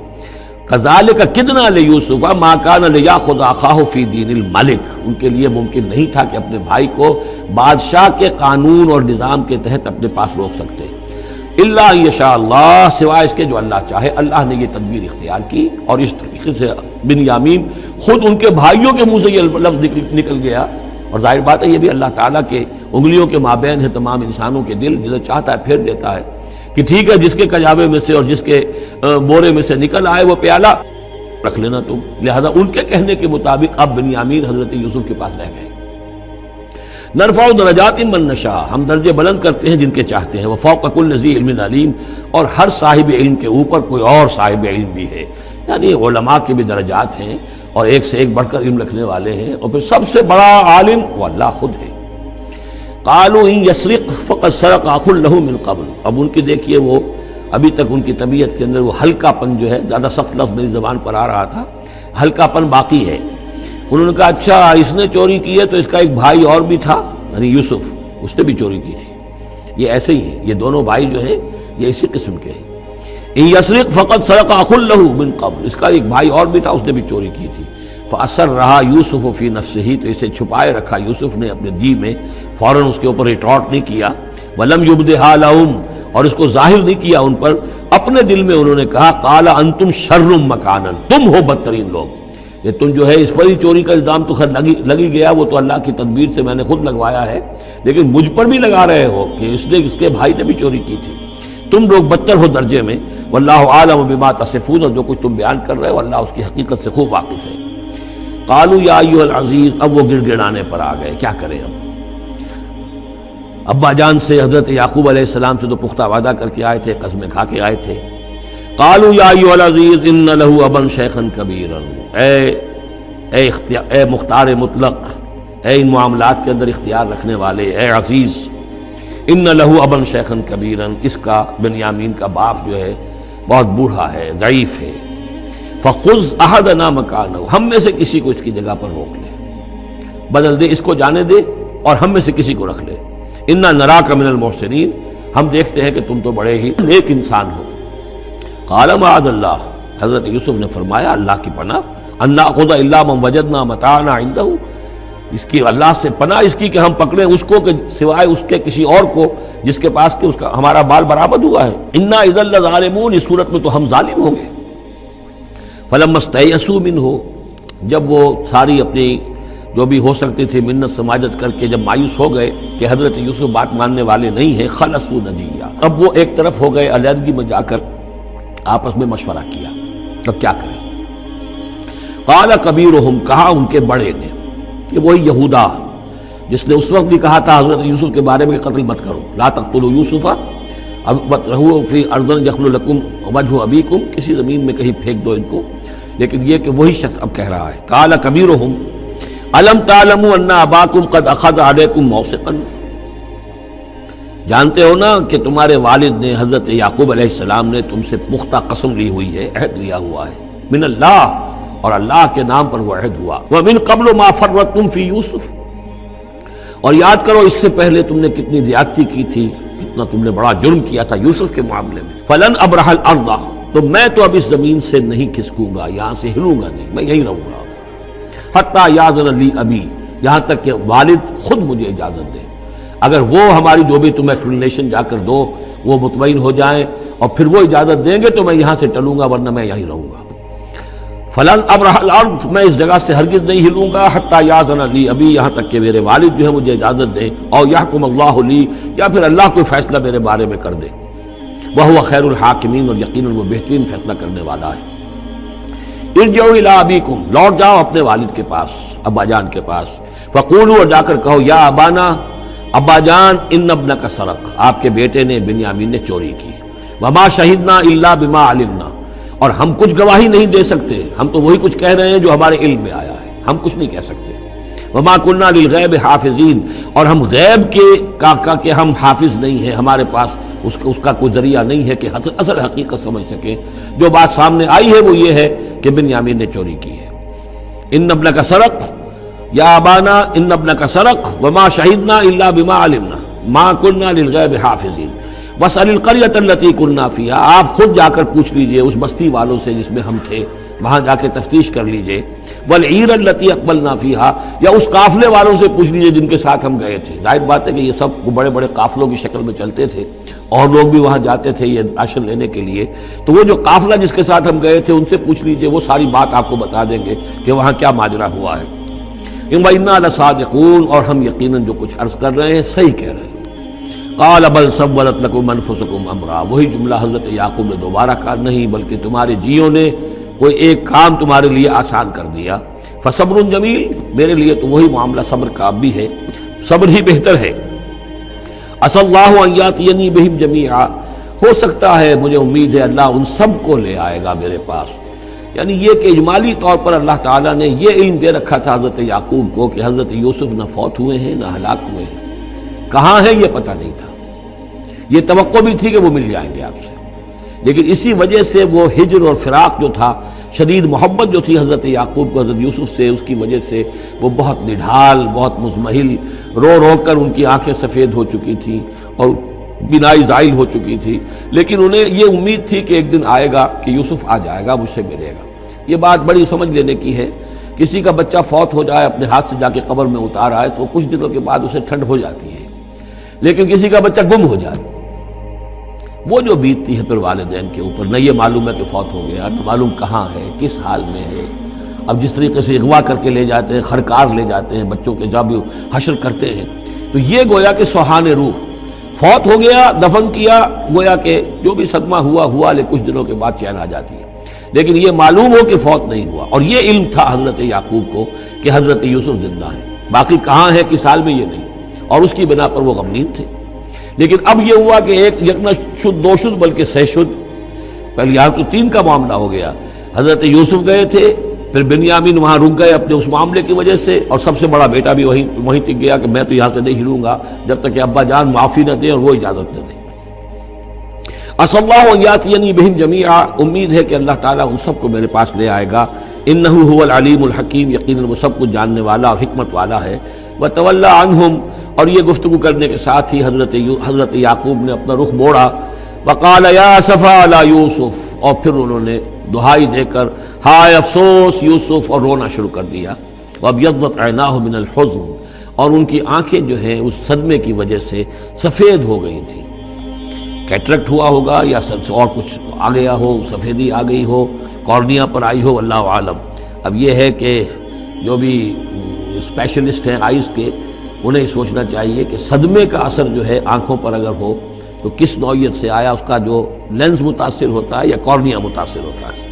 کذالک کدنا لیوسف ما کان لیاخذ اخاہ فی دین الملک، ان کے لیے ممکن نہیں تھا کہ اپنے بھائی کو بادشاہ کے قانون اور نظام کے تحت اپنے پاس روک سکتے، الا یشاء اللہ، سوائے اس کے جو اللہ چاہے۔ اللہ نے یہ تدبیر اختیار کی، اور اس طریقے سے بنیامین خود ان کے بھائیوں کے منہ سے یہ لفظ نکل گیا، اور ظاہر بات ہے یہ بھی اللہ تعالیٰ کے انگلیوں کے مابین ہے تمام انسانوں کے دل، جسے چاہتا ہے پھیر دیتا ہے کہ ٹھیک ہے جس کے کجاوے میں سے اور جس کے بورے میں سے نکل آئے وہ پیالہ رکھ لینا تم۔ لہذا ان کے کہنے کے مطابق اب بنیامین حضرت یوسف کے پاس رہ گئے۔ نرفع درجات من نشاء، ہم درجے بلند کرتے ہیں جن کے چاہتے ہیں، وفوق کل ذی علم علیم، اور ہر صاحب علم کے اوپر کوئی اور صاحب علم بھی ہے، یعنی علماء کے بھی درجات ہیں اور ایک سے ایک بڑھ کر علم رکھنے والے ہیں، اور پھر سب سے بڑا عالم وہ اللہ خود ہے۔ قالوا ان یسرق فقد سرق اخ له من قبل، اب ان کی دیکھیے وہ ابھی تک ان کی طبیعت کے اندر وہ ہلکا پن جو ہے، زیادہ سخت لفظ میری زبان پر آ رہا تھا، ہلکا پن باقی ہے۔ انہوں نے کہا اچھا اس نے چوری کی ہے تو اس کا ایک بھائی اور بھی تھا، یعنی یوسف، اس نے بھی چوری کی تھی۔ یہ ایسے ہی ہے، یہ دونوں بھائی جو ہیں یہ اسی قسم کے ہیں۔ ان یسرق فقد سرق اخ له من قبل، اس کا ایک بھائی اور بھی تھا، اس نے بھی چوری کی تھی۔ فأسرها یوسف فی نفسہ، تو اسے چھپائے رکھا یوسف نے اپنے جی میں، فوراً اس کے اوپر ریٹارٹ نہیں کیا۔ ولم یبدھا لهم، اور اس کو ظاہر نہیں کیا ان پر، اپنے دل میں انہوں نے کہا قال انتم شر مکانا، تم ہو بدترین لوگ، یہ تم جو ہے اس پر ہی چوری کا الزام تو خیر لگی گیا، وہ تو اللہ کی تدبیر سے میں نے خود لگوایا ہے، لیکن مجھ پر بھی لگا رہے ہو کہ اس کے بھائی نے بھی چوری کی تھی، تم لوگ بدتر ہو درجے میں۔ واللہ عالم بما تصفون، اور جو کچھ تم بیان کر رہے ہو اللہ اس کی حقیقت سے خوب واقف ہے۔ قالوا یا ایھا العزیز، اب وہ گڑ گڑانے پر آ گئے، کیا کریں اب؟ ابا جان سے حضرت یعقوب علیہ السلام سے تو پختہ وعدہ کر کے آئے تھے، قسمیں کھا کے آئے تھے۔ قالوا یا ایھا العزیز ان له ابا شیخا کبیرا، اے مختار مطلق، اے ان معاملات کے اندر اختیار رکھنے والے، اے عزیز، ان له ابا شیخا کبیرا، اس کا بنیامین کا باپ جو ہے بہت بوڑھا ہے، ضعیف ہے۔ فخذ احدنا مکانہ، ہم میں سے کسی کو اس کی جگہ پر روک لے، بدل دے، اس کو جانے دے اور ہم میں سے کسی کو رکھ لے۔ انا نراک من المحسنین، ہم دیکھتے ہیں کہ تم تو بڑے ہی نیک انسان ہو۔ قال معاذ اللہ، حضرت یوسف نے فرمایا اللہ کی پناہ، ان ناخذ الا من وجدنا متاعنا عنده، اس کی اللہ سے پناہ اس کی کہ ہم پکڑیں اس کو کہ سوائے اس کے کسی اور کو جس کے پاس کہ اس کا ہمارا بال برآمد ہوا ہے۔ انا اذا لظالمون، اس صورت میں تو ہم ظالم ہوں گے۔ فلما استيئسوا منه، جب وہ ساری اپنی جو بھی ہو سکتی تھی منت سماجت کر کے جب مایوس ہو گئے کہ حضرت یوسف بات ماننے والے نہیں ہیں، خلصوا نجیا، اب وہ ایک طرف ہو گئے، علیحدگی میں جا کر آپس میں مشورہ کیا، اب کیا کریں؟ قال کبیرہم، کہا ان کے بڑے نے، کہ وہی یہودا جس نے اس وقت بھی کہا تھا حضرت یوسف کے بارے میں کہ قتل مت کرو، لا تقتلوا یوسف وَاطْرَحُوهُ فِي أَرْضٍ يَخْلُ لَكُمْ وَجْهُ أَبِيكُمْ، کسی زمین میں کہیں پھینک دو ان کو، لیکن یہ کہ وہی شخص اب کہہ رہا ہے قال کبیرہم أَلَمْ تَعْلَمُوا أَنَّ أَبَاكُمْ قَدْ أَخَذَ عَلَيْكُمْ مَوْثِقًا، جانتے ہو نا کہ تمہارے والد نے حضرت یعقوب علیہ السلام نے تم سے پختہ قسم لی ہوئی ہے، عہد لیا ہوا ہے، من اللہ، اور اللہ کے نام پر وہ عہد ہوا، وَمِن قَبْلُ مَا فَرَّطْتُمْ فِي يُوسُف، اور یاد کرو اس سے پہلے تم نے کتنی زیادتی کی تھی، کتنا تم نے بڑا جرم کیا تھا یوسف کے معاملے میں۔ فَلَنْ أَبْرَحَ الْأَرْضَ، تو میں تو اب اس زمین سے نہیں کھسکوں گا، یہاں سے ہلوں گا نہیں، میں یہیں رہوں گا، حتیٰ یأذن لی ابی، یہاں تک کہ والد خود مجھے اجازت دے، اگر وہ ہماری جو بھی تم ایکسپلینیشن جا کر دو وہ مطمئن ہو جائیں اور پھر وہ اجازت دیں گے تو میں یہاں سے ٹلوں گا، ورنہ میں یہیں رہوں گا۔ فلن ابرح الارض، میں اس جگہ سے ہرگز نہیں ہلوں گا، حتی یاذن لی ابی، یہاں تک کہ میرے والد جو ہے مجھے اجازت دیں، اور یحکم اللہ لی، یا پھر اللہ کوئی فیصلہ میرے بارے میں کر دے، وہو خیر الحاکمین، اور یقیناً وہ بہترین فیصلہ کرنے والا ہے۔ ارجعوا الی ابیکم، لوٹ جاؤ اپنے والد کے پاس، ابا جان کے پاس، فقولوا، اور جا کر کہو، یا ابانا، ابا جان ان ابنک سرق، آپ کے بیٹے نے بنیامین نے چوری کی، وما شہدنا الا بما علمنا، اور ہم کچھ گواہی نہیں دے سکتے، ہم تو وہی کچھ کہہ رہے ہیں جو ہمارے علم میں آیا ہے، ہم کچھ نہیں کہہ سکتے، وما کننا للغیب حافظین، اور ہم غیب کے ہم حافظ نہیں ہیں، ہمارے پاس اس کا کوئی ذریعہ نہیں ہے کہ اصل حقیقت سمجھ سکیں۔ جو بات سامنے آئی ہے وہ یہ ہے کہ بنیامین نے چوری کی ہے۔ ان ابنک سرق یا ابانا ان ابنک سرق وما شہدنا الا بما علمنا ما کننا للغیب حافظین واسأل القریۃ التی کننا فیہا، آپ خود جا کر پوچھ لیجئے اس بستی والوں سے جس میں ہم تھے، وہاں جا کے تفتیش کر لیجئے، والعیر التی اقبلنا فیہا، یا اس قافلے والوں سے پوچھ لیجئے جن کے ساتھ ہم گئے تھے۔ ظاہر بات ہے کہ یہ سب بڑے بڑے قافلوں کی شکل میں چلتے تھے اور لوگ بھی وہاں جاتے تھے یہ راشن لینے کے لیے، تو وہ جو قافلہ جس کے ساتھ ہم گئے تھے ان سے پوچھ لیجئے، وہ ساری بات آپ کو بتا دیں گے کہ وہاں کیا ماجرا ہوا ہے۔ وَإِنَّا لَصَادِقُونَ، اور ہم یقیناً جو کچھ عرض کر رہے ہیں صحیح کہہ رہے ہیں۔ قال بل سولت لكم انفسكم امرا، وہی جملہ حضرت یعقوب نے دوبارہ کہا، نہیں بلکہ تمہارے جیوں نے کوئی ایک کام تمہارے لیے آسان کر دیا، فصبر جمیل، میرے لیے تو وہی معاملہ صبر کا بھی ہے، صبر ہی بہتر ہے۔ عسى الله ان ياتيني بهم جميعا، ہو سکتا ہے، مجھے امید ہے اللہ ان سب کو لے آئے گا میرے پاس۔ یعنی یہ کہ اجمالی طور پر اللہ تعالیٰ نے یہ علم دے رکھا تھا حضرت یعقوب کو کہ حضرت یوسف نہ فوت ہوئے ہیں نہ ہلاک ہوئے ہیں، کہاں ہیں یہ پتہ نہیں تھا، یہ توقع بھی تھی کہ وہ مل جائیں گے آپ سے، لیکن اسی وجہ سے وہ ہجر اور فراق جو تھا، شدید محبت جو تھی حضرت یعقوب کو حضرت یوسف سے، اس کی وجہ سے وہ بہت نڈھال، بہت مزمحل، رو رو کر ان کی آنکھیں سفید ہو چکی تھیں اور بینائی زائل ہو چکی تھی، لیکن انہیں یہ امید تھی کہ ایک دن آئے گا کہ یوسف آ جائے گا، مجھ سے ملے گا۔ یہ بات بڑی سمجھ لینے کی ہے، کسی کا بچہ فوت ہو جائے، اپنے ہاتھ سے جا کے قبر میں اتار آئے تو کچھ دنوں کے بعد اسے ٹھنڈ ہو جاتی ہے، لیکن کسی کا بچہ گم ہو جائے، وہ جو بیتتی ہے پھر والدین کے اوپر، نہ یہ معلوم ہے کہ فوت ہو گیا، نہ معلوم کہاں ہے، کس حال میں ہے۔ اب جس طریقے سے اغوا کر کے لے جاتے ہیں، خرکار لے جاتے ہیں بچوں کے، جب حشر کرتے ہیں، تو یہ گویا کہ سوہان روح، فوت ہو گیا، دفن کیا، گویا کہ جو بھی صدمہ ہوا لیکن کچھ دنوں کے بعد چین آ جاتی ہے، لیکن یہ معلوم ہو کہ فوت نہیں ہوا، اور یہ علم تھا حضرت یعقوب کو کہ حضرت یوسف زندہ ہیں، باقی کہاں ہے کس حال میں یہ نہیں، اور اس کی بنا پر وہ غمگین تھے۔ لیکن اب یہ ہوا کہ ایک یک نہ شد دو شد بلکہ سہ شد، پہلے یہاں تو تین کا معاملہ ہو گیا، حضرت یوسف گئے تھے، پھر بنیامین وہاں رک گئے اپنے اس معاملے کی وجہ سے، اور سب سے بڑا بیٹا بھی وہیں ٹک گیا کہ میں تو یہاں سے نہیں ہلوں گا جب تک کہ ابا جان معافی نہ دیں اور وہ اجازت نہ دیں۔ عسى الله ان ياتيني بهم جميعا، امید ہے کہ اللہ تعالیٰ ان سب کو میرے پاس لے آئے گا، انه هو العلیم الحکیم، یقیناً وہ سب کچھ جاننے والا اور حکمت والا ہے۔ وتولى عنهم، اور یہ گفتگو کرنے کے ساتھ ہی حضرت یعقوب نے اپنا رخ موڑا، وقال یا اسفا علی یوسف، اور پھر انہوں نے دہائی دے کر ہائے افسوس یوسف، اور رونا شروع کر دیا۔ وابیضت عیناہ من الحزن، اور ان کی آنکھیں جو ہیں اس صدمے کی وجہ سے سفید ہو گئی تھیں، کیٹریکٹ ہوا ہوگا یا اور کچھ آ گیا ہو، سفیدی آ گئی ہو، کارنیا پر آئی ہو، اللہ عالم۔ اب یہ ہے کہ جو بھی اسپیشلسٹ ہیں آئیز کے، انہیں سوچنا چاہیے کہ صدمے کا اثر جو ہے آنکھوں پر اگر ہو تو کس نوعیت سے آیا، اس کا جو لینز متاثر ہوتا ہے یا کارنیا متاثر ہوتا ہے۔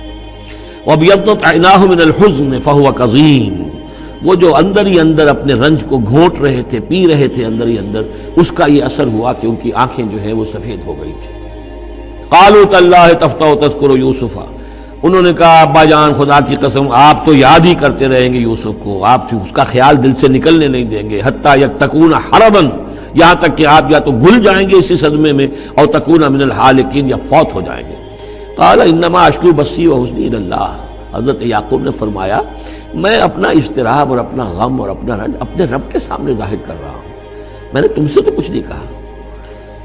وَابْيَضَّتْ عَيْنَاهُ مِنَ الْحُزْنِ فَهُوَ كَظِيمٌ، وہ جو اندر ہی اندر اپنے رنج کو گھونٹ رہے تھے، پی رہے تھے اندر ہی اندر، اس کا یہ اثر ہوا کہ ان کی آنکھیں جو ہیں وہ سفید ہو گئی تھی۔ قَالُوا تَاللَّهِ تَفْتَحُ تَذْكُرُ يُوسُفَ، انہوں نے کہا ابا جان خدا کی قسم آپ تو یاد ہی کرتے رہیں گے یوسف کو، آپ اس کا خیال دل سے نکلنے نہیں دیں گے، حتیٰ یکتکون حرباً، یہاں تک کہ آپ یا تو گھل جائیں گے اسی صدمے میں، اور تکون من الحالکین، یا فوت ہو جائیں گے۔ قال انما اشکو بثی وحزنی الی اللہ، حضرت یعقوب نے فرمایا میں اپنا اضطراب اور اپنا غم اور اپنا رنج اپنے رب کے سامنے ظاہر کر رہا ہوں، میں نے تم سے تو کچھ نہیں کہا،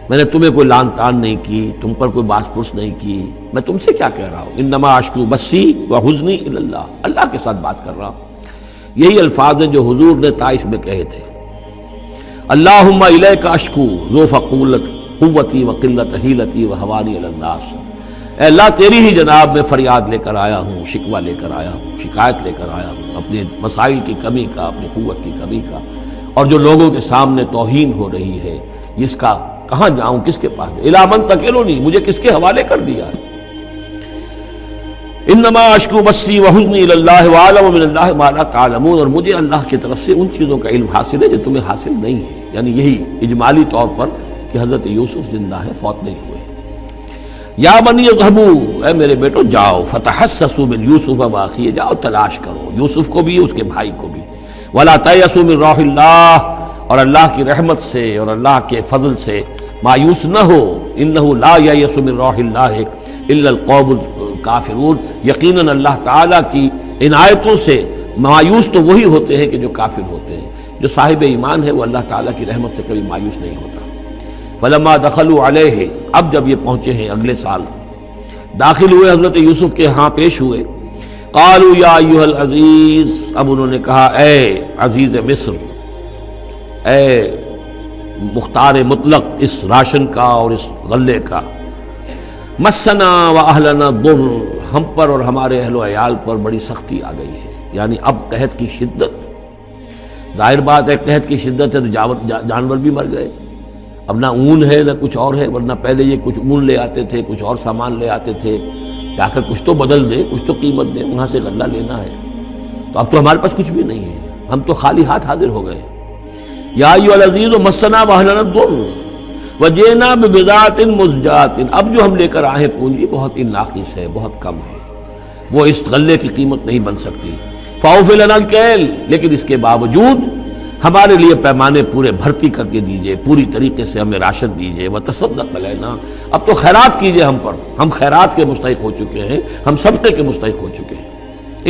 میں نے تمہیں کوئی لان تان نہیں کی، تم پر کوئی باس پرس نہیں کی، میں تم سے کیا کہہ رہا ہوں، انما اشکو بثی وحزنی الی اللہ، اللہ کے ساتھ بات کر رہا ہوں۔ یہی الفاظ ہیں جو حضور نے طائف میں کہے تھے، اللہم الیک اشکو ضعف قوتی وقلت حیلتی وہوانی علی الناس، اے اللہ تیری ہی جناب میں فریاد لے کر آیا ہوں، شکوہ لے کر آیا ہوں، شکایت لے کر آیا ہوں اپنے مسائل کی کمی کا، اپنی قوت کی کمی کا، اور جو لوگوں کے سامنے توہین ہو رہی ہے اس کا کہاں جاؤں، کس کے پاس، الی من تکلنی، مجھے کس کے حوالے کر دیا ہے۔ انما اشکو بثی وحزنی الی اللہ واعلم من اللہ ما لا تعلمون، اور مجھے اللہ کی طرف سے ان چیزوں کا علم حاصل ہے جو تمہیں حاصل نہیں ہے۔ یعنی یہی اجمالی طور پر کہ حضرت یوسف زندہ ہے، فوت نہیں ہوئے۔ یا بنی اذهبوا، اے میرے بیٹو جاؤ، فتحسسوا من یوسف واخیہ، جاؤ تلاش کرو یوسف کو بھی اس کے بھائی کو بھی، ولا تیأسوا من روح اللہ، اور اللہ کی رحمت سے اور اللہ کے فضل سے مایوس نہ ہو، انہ لا ییأس من روح اللہ الا القوم الکافرون، یقیناً اللہ تعالیٰ کی عنایتوں سے مایوس تو وہی ہوتے ہیں کہ جو کافر ہوتے ہیں، جو صاحب ایمان ہے وہ اللہ تعالیٰ کی رحمت سے کبھی مایوس نہیں ہوتا۔ فلما دخلوا علیہ، اب جب یہ پہنچے ہیں اگلے سال، داخل ہوئے حضرت یوسف کے ہاں پیش ہوئے، قالوا یا ایھا العزیز، اب انہوں نے کہا اے عزیز مصر، اے مختار مطلق اس راشن کا اور اس غلے کا، مسنا واہلنا الضر، ہم پر اور ہمارے اہل و عیال پر بڑی سختی آ گئی ہے، یعنی اب قحط کی شدت، ظاہر بات ہے قحط کی شدت ہے تو جانور بھی مر گئے، اب نہ اون ہے نہ کچھ اور ہے، ورنہ پہلے یہ کچھ اون لے آتے تھے، کچھ اور سامان لے آتے تھے، جا کر کچھ تو بدل دیں، کچھ تو قیمت دیں، وہاں سے غلہ لینا ہے، تو اب تو ہمارے پاس کچھ بھی نہیں ہے، ہم تو خالی ہاتھ حاضر ہو گئے۔ یا ایھا العزیز مسنا واہلنا الضر وجئنا ببضاعۃ مزجاۃ، اب جو ہم لے کر آئے پونجی بہت ہی ناقص ہے، بہت کم ہے، وہ اس غلے کی قیمت نہیں بن سکتی، فاوف لنا الکیل، لیکن اس کے باوجود ہمارے لیے پیمانے پورے بھرتی کر کے دیجئے، پوری طریقے سے ہمیں راشن دیجئے، وتصدق علینا، اب تو خیرات کیجئے ہم پر، ہم خیرات کے مستحق ہو چکے ہیں، ہم صدقے کے مستحق ہو چکے ہیں۔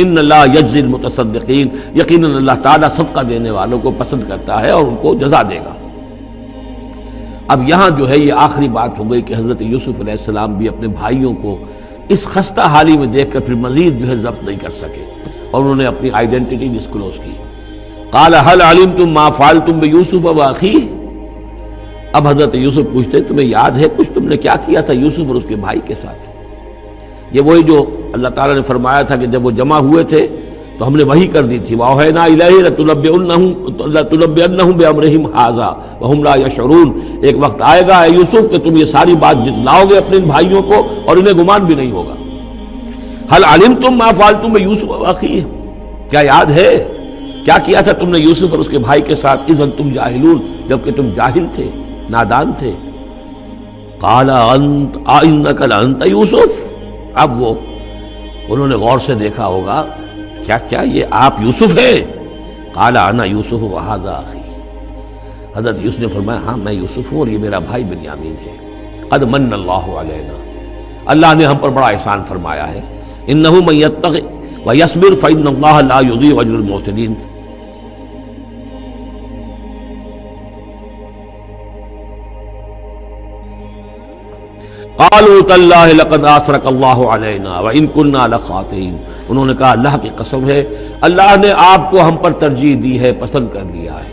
ان اللہ یجزی المتصدقین، یقیناً اللہ تعالیٰ صدقہ دینے والوں کو پسند کرتا ہے اور ان کو جزا دے گا۔ اب یہاں جو ہے یہ آخری بات ہو گئی کہ حضرت یوسف علیہ السلام بھی اپنے بھائیوں کو اس خستہ حالی میں دیکھ کر پھر مزید جو ہے ضبط نہیں کر سکے، اور انہوں نے اپنی آئیڈینٹی ڈسکلوز کی۔ قال هل علمتم ما فعلتم بيوسف واخيه، اب حضرت یوسف پوچھتے تمہیں یاد ہے کچھ تم نے کیا کیا تھا یوسف اور اس کے بھائی کے ساتھ؟ یہ وہی جو اللہ تعالیٰ نے فرمایا تھا کہ جب وہ جمع ہوئے تھے تو ہم نے وحی کر دی تھی، وَأَوْحَيْنَا إِلَيْهِ لَتُنَبِّئَنَّهُم بِأَمْرِهِمْ هَٰذَا وَهُمْ لَا يَشْعُرُونَ، ایک وقت آئے گا اے یوسف کہ تم یہ ساری بات جتلاؤ گے اپنے بھائیوں کو اور انہیں گمان بھی نہیں ہوگا۔ هل علمتم ما فعلتم بيوسف واخيه، کیا یاد ہے کیا کیا تھا تم نے یوسف اور اس کے بھائی کے ساتھ، اذ انتم جاہلون، جبکہ تم جاہل تھے، نادان تھے۔ قال انت انک لانت یوسف، اب وہ انہوں نے غور سے دیکھا ہوگا کیا یہ آپ یوسف ہیں؟ قال انا یوسف وھذا اخی، حضرت یوسف نے فرمایا ہاں میں یوسف ہوں اور یہ میرا بھائی بنیامین ہے۔ قد من اللہ علینا، اللہ نے ہم پر بڑا احسان فرمایا ہے، انہ من یتق ویصبر فإن اللہ لا یضیع اجر المحسنین۔ قالوا تاللہ لقد آثرک اللہ علینا وإن كنا لخاطئین، انہوں نے کہا اللہ کی قسم ہے اللہ نے آپ کو ہم پر ترجیح دی ہے، پسند کر لیا ہے،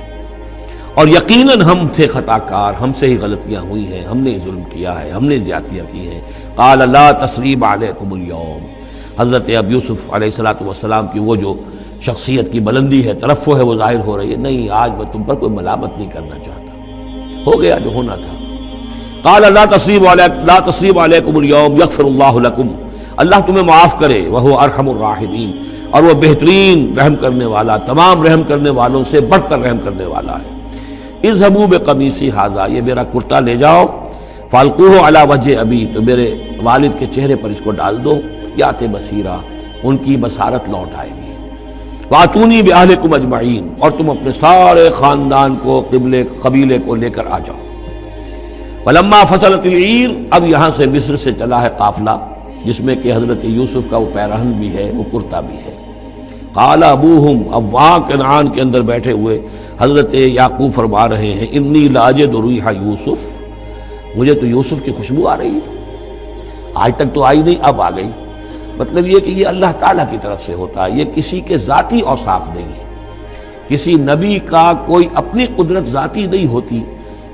اور یقیناً ہم تھے خطا کار، ہم سے ہی غلطیاں ہوئی ہیں، ہم نے ظلم کیا ہے، ہم نے زیادتیاں کی ہیں۔ قال لا تثریب علیکم اليوم، حضرت اب یوسف علیہ السلام کی وہ جو شخصیت کی بلندی ہے، ترفع ہے، وہ ظاہر ہو رہی ہے، نہیں آج میں تم پر کوئی ملامت نہیں کرنا چاہتا، ہو گیا جو ہونا تھا۔ قال لا تثریب علیکم اليوم یغفر اللہ لکم، اللہ تمہیں معاف کرے، وہو ارحم الراحمین، اور وہ بہترین رحم کرنے والا، تمام رحم کرنے والوں سے بڑھ کر رحم کرنے والا ہے۔ اذهبوا بقمیصی ھذا، یہ میرا کرتا لے جاؤ، فالقوہ علی وجہ ابی، تو میرے والد کے چہرے پر اس کو ڈال دو، یات بصیرا، ان کی بصارت لوٹ آئے گی۔ واتونی باہلکم اجمعین، اور تم اپنے سارے خاندان کو، قبیلے کو لے کر آ جاؤ۔ فلما فصلت العیر، اب یہاں سے مصر سے چلا ہے قافلہ جس میں کہ حضرت یوسف کا وہ پیرہن بھی ہے، وہ کرتا بھی ہے۔ قال ابوہم، اب وہاں کنعان کے اندر بیٹھے ہوئے حضرت یعقوب فرما رہے ہیں انی لاجد ریح یوسف، مجھے تو یوسف کی خوشبو آ رہی ہے، آج تک تو آئی نہیں، اب آ گئی۔ مطلب یہ کہ یہ اللہ تعالیٰ کی طرف سے ہوتا ہے، یہ کسی کے ذاتی اوصاف نہیں ہے، کسی نبی کا کوئی اپنی قدرت ذاتی نہیں ہوتی،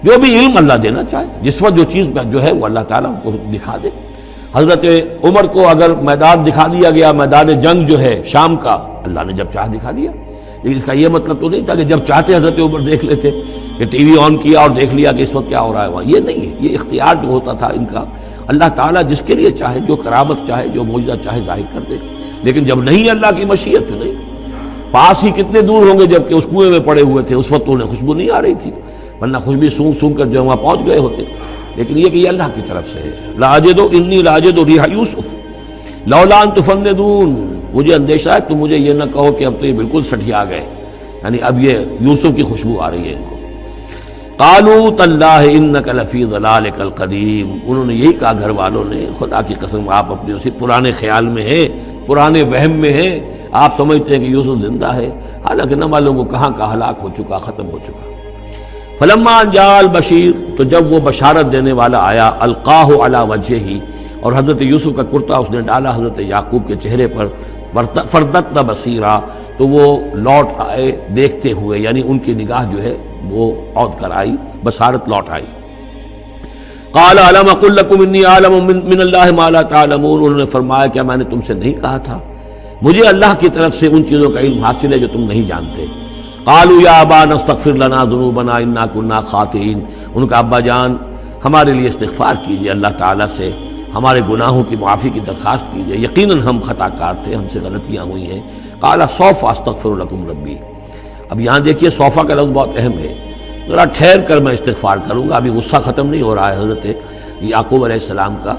جو بھی علم اللہ دینا چاہے، جس وقت جو چیز جو ہے وہ اللہ تعالیٰ کو دکھا دے۔ حضرت عمر کو اگر میدان دکھا دیا گیا، میدان جنگ جو ہے شام کا، اللہ نے جب چاہ دکھا دیا، لیکن اس کا یہ مطلب تو نہیں تھا کہ جب چاہتے حضرت عمر دیکھ لیتے، کہ ٹی وی آن کیا اور دیکھ لیا کہ اس وقت کیا ہو رہا ہے وہاں، یہ نہیں ہے، یہ اختیار جو ہوتا تھا ان کا، اللہ تعالیٰ جس کے لیے چاہے، جو کرامت چاہے، جو معجزہ چاہے ظاہر کر دے، لیکن جب نہیں اللہ کی مشیت تو نہیں۔ پاس ہی کتنے دور ہوں گے جب کہ اس کنویں میں پڑے ہوئے تھے، اس وقت انہیں خوشبو نہیں آ رہی تھی، ورنہ خوشبو سونگ سونگ کر جو وہاں پہنچ گئے ہوتے، لیکن یہ کہ یہ اللہ کی طرف سے ہے۔ لاجد انی لاجد ریح یوسف لولا ان تفندون، مجھے اندیشہ ہے تم مجھے یہ نہ کہو کہ اب تو یہ بالکل سٹھیا گئے، یعنی اب یہ یوسف کی خوشبو آ رہی ہے ان کو۔ قالوا تاللہ انک لفی ضلالک القدیم، انہوں نے یہی کہا گھر والوں نے، خدا کی قسم آپ اپنے اسی پرانے خیال میں ہیں، پرانے وہم میں ہیں، آپ سمجھتے ہیں کہ یوسف زندہ ہے، حالانکہ نہ معلوم وہ کہاں کا ہلاک ہو چکا، ختم ہو چکا۔ فلما جاء البشیر، تو جب وہ بشارت دینے والا آیا، القاہ علی وجہہ، اور حضرت یوسف کا کرتا اس نے ڈالا حضرت یعقوب کے چہرے پر، فردت بصیرا، تو وہ لوٹ آئے دیکھتے ہوئے، یعنی ان کی نگاہ جو ہے وہ عود کر آئی، بصارت لوٹ آئی۔ قال الم اقل لکم انی اعلم من اللہ ما لا تعلمون، انہوں نے فرمایا کیا میں نے تم سے نہیں کہا تھا مجھے اللہ کی طرف سے ان چیزوں کا علم حاصل ہے جو تم نہیں جانتے۔ قالوا یا ابانا استغفر لنا ذنوبنا انا كنا خاطئین، ان کا ابا جان ہمارے لیے استغفار کیجئے اللہ تعالیٰ سے، ہمارے گناہوں کی معافی کی درخواست کیجئے، یقیناً ہم خطا کار تھے، ہم سے غلطیاں ہوئی ہیں۔ قال سوف استغفر لکم ربی، اب یہاں دیکھیے صوفہ کا لفظ بہت اہم ہے، ذرا ٹھہر کر میں استغفار کروں گا، ابھی غصہ ختم نہیں ہو رہا ہے حضرت یعقوب علیہ السلام کا،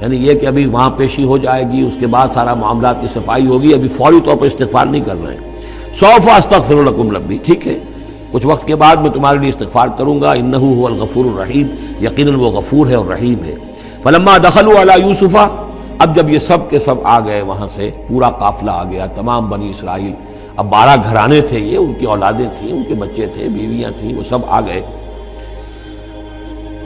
یعنی یہ کہ ابھی وہاں پیشی ہو جائے گی، اس کے بعد سارا معاملات کی صفائی ہوگی، ابھی فوری طور پر استغفار نہیں کر رہے ہیں۔ سوف استغفر لکم ربی، ٹھیک ہے کچھ وقت کے بعد میں تمہارے لیے استغفار کروں گا، انہ هو الغفور الرحیم، یقیناً وہ غفور ہے اور رحیم ہے۔ فلما دخلوا علی یوسف، اب جب یہ سب کے سب آ گئے وہاں سے، پورا قافلہ آ گیا، تمام بنی اسرائیل، اب 12 گھرانے تھے یہ، ان کی اولادیں تھیں، ان کے بچے تھے، بیویاں تھیں، وہ سب آ گئے۔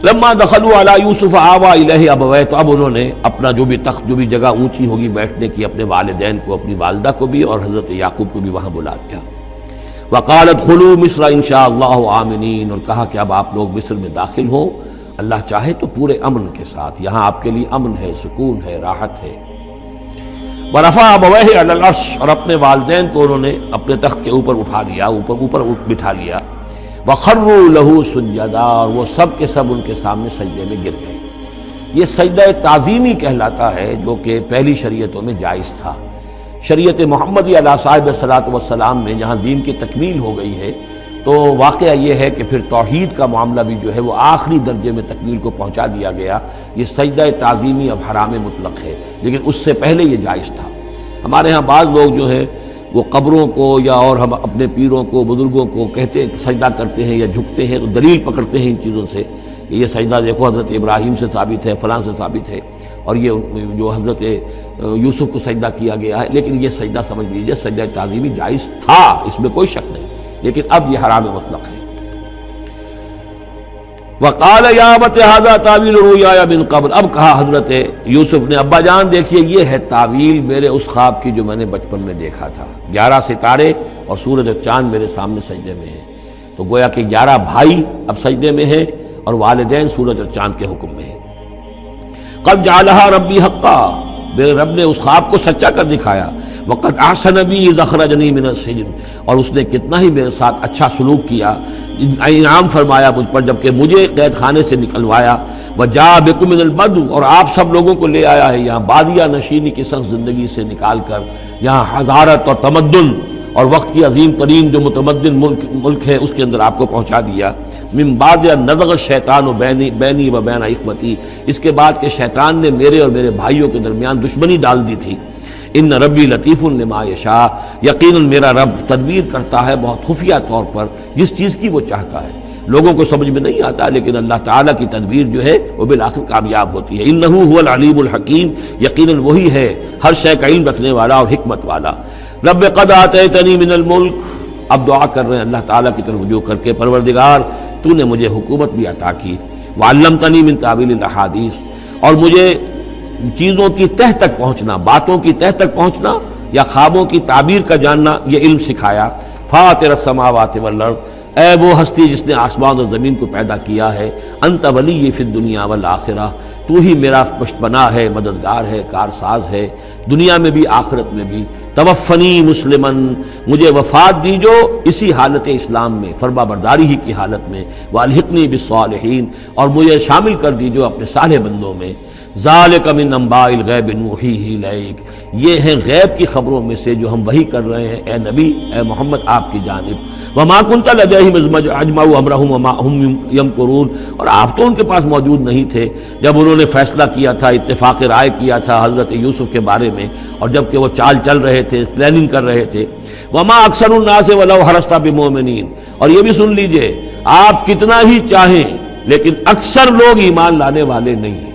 لما دخلوا علی یوسف آوا الیہ ابویہ، تو اب انہوں نے اپنا جو بھی تخت، جو بھی جگہ اونچی ہوگی بیٹھنے کی، اپنے والدین کو، اپنی والدہ کو بھی اور حضرت یعقوب کو بھی وہاں بلا دیا۔ وقال ادخلوا مصر ان شاء اللہ آمنین، اور کہا کہ اب آپ لوگ مصر میں داخل ہوں اللہ چاہے تو پورے امن کے ساتھ، یہاں آپ کے لیے امن ہے، سکون ہے، راحت ہے۔ ورفع ابویہ علی العرش، اور اپنے والدین کو انہوں نے اپنے تخت کے اوپر اٹھا لیا، اوپر بٹھا لیا۔ وخروا لہ سجدا، اور وہ سب کے سب ان کے سامنے سجدے میں گر گئے۔ یہ سجدہ تعظیمی کہلاتا ہے، جو کہ پہلی شریعتوں میں جائز تھا۔ شریعت محمدی علیہ صاحب الصلاۃ والسلام میں جہاں دین کی تکمیل ہو گئی ہے، تو واقعہ یہ ہے کہ پھر توحید کا معاملہ بھی جو ہے وہ آخری درجے میں تکمیل کو پہنچا دیا گیا۔ یہ سجدہ تعظیمی اب حرام مطلق ہے، لیکن اس سے پہلے یہ جائز تھا۔ ہمارے ہاں بعض لوگ جو ہے وہ قبروں کو یا اور ہم اپنے پیروں کو، بزرگوں کو کہتے سجدہ کرتے ہیں یا جھکتے ہیں، تو دلیل پکڑتے ہیں ان چیزوں سے کہ یہ سجدہ دیکھو حضرت ابراہیم سے ثابت ہے، فلاں سے ثابت ہے، اور یہ جو حضرت یوسف کو سجدہ کیا گیا ہے، لیکن یہ سجدہ سمجھ لیجیے سجدہ تعظیمی جائز تھا، اس میں کوئی شک نہیں، لیکن اب یہ حرام مطلق ہے۔ وقال یا ابت ھذا تعویل رؤیایا من قبل، اب کہا حضرت یوسف نے ابا جان دیکھیے یہ ہے تعویل میرے اس خواب کی جو میں نے بچپن میں دیکھا تھا، 11 ستارے اور سورج اور چاند میرے سامنے سجدے میں ہیں، تو گویا کہ 11 بھائی اب سجدے میں ہیں اور والدین سورج اور چاند کے حکم میں ہیں۔ قد جعلها ربی حقا، میرے رب نے اس خواب کو سچا کر دکھایا۔ وقد احسن بی اذ اخرجنی من السجن، اور اس نے کتنا ہی میرے ساتھ اچھا سلوک کیا، انعام فرمایا مجھ پر جب کہ مجھے قید خانے سے نکلوایا۔ وجاء بکم من البدو، اور آپ سب لوگوں کو لے آیا ہے یہاں بادیہ نشینی کی سخت زندگی سے نکال کر یہاں حضارت اور تمدن اور وقت کی عظیم ترین جو متمدن ملک ہے اس کے اندر آپ کو پہنچا دیا۔ من بعد ان نزغ الشیطان بینی و بین اخوتی، اس کے بعد کہ شیطان نے میرے اور میرے بھائیوں کے درمیان دشمنی ڈال دی تھی۔ ان ربی لطیف لما یشاء، یقیناً میرا رب تدبیر کرتا ہے بہت خفیہ طور پر جس چیز کی وہ چاہتا ہے، لوگوں کو سمجھ میں نہیں آتا، لیکن اللہ تعالیٰ کی تدبیر جو ہے وہ بالآخر کامیاب ہوتی ہے۔ انہ هو العلیم الحکیم، یقیناً وہی ہے ہر شے کا علم رکھنے والا اور حکمت والا۔ رب قد آتیتنی من الملک، اب دعا کر رہے ہیں اللہ تعالیٰ کی طرف رجوع کر کے، پروردگار تو نے مجھے حکومت بھی عطا کی، وعلمتنی من تعویل الاحادیث، اور مجھے چیزوں کی تہ تک پہنچنا، باتوں کی تہ تک پہنچنا یا خوابوں کی تعبیر کا جاننا یہ علم سکھایا۔ فاطر السماوات والارض، اے وہ ہستی جس نے آسمان اور زمین کو پیدا کیا ہے، انت ولی فی الدنیا والآخرہ، تو ہی میرا پشت پناہ ہے، مددگار ہے، کارساز ہے، دنیا میں بھی آخرت میں بھی۔ توفنی مسلمن، مجھے وفات دیجو اسی حالت اسلام میں، فرما برداری ہی کی حالت میں، والحقنی بالصالحین، اور مجھے شامل کر دیجو اپنے صالح بندوں میں۔ ذالک من انباء الغیب نوحیہ الیک، یہ ہیں غیب کی خبروں میں سے جو ہم وحی کر رہے ہیں اے نبی، اے محمد آپ کی جانب۔ وما کنت لدیہم اذ اجمعوا امرہم وما ہم یمکرون، اور آپ تو ان کے پاس موجود نہیں تھے جب انہوں نے فیصلہ کیا تھا، اتفاق رائے کیا تھا حضرت یوسف کے بارے میں، اور جب کہ وہ چال چل رہے تھے، پلاننگ کر رہے تھے۔ وما اکثر الناس ولو حرصت بمؤمنین، اور یہ بھی سن لیجئے آپ کتنا ہی چاہیں لیکن اکثر لوگ ایمان لانے والے نہیں ہیں۔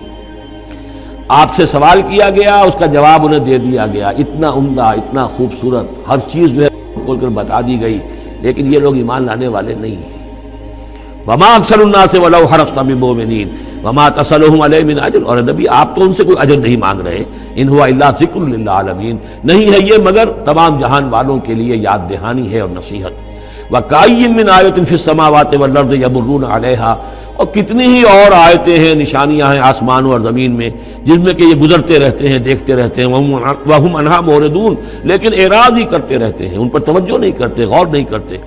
آپ سے سوال کیا گیا، اس کا جواب انہیں دے دیا گیا، اتنا عمدہ، اتنا خوبصورت، ہر چیز جو ہے کھول کر بتا دی گئی، لیکن یہ لوگ ایمان لانے والے نہیں ہیں۔ وما اکثر الناس ولو حرصت بمؤمنین وما تصلهم علیہ من اجر، اور نبی آپ تو ان سے کوئی اجر نہیں مانگ رہے، ان ہوا الا ذکر للعالمین، نہیں ہے یہ مگر تمام جہان والوں کے لیے یاد دہانی ہے اور نصیحت۔ وکأی من آیۃ فی السماوات والارض یمرون علیہا، اور کتنی ہی اور آیتیں ہیں، نشانیاں ہیں آسمانوں اور زمین میں جن میں کہ یہ گزرتے رہتے ہیں، دیکھتے رہتے ہیں، وہم عنہا معرضون، لیکن اعراض ہی کرتے رہتے ہیں، ان پر توجہ نہیں کرتے، غور نہیں کرتے۔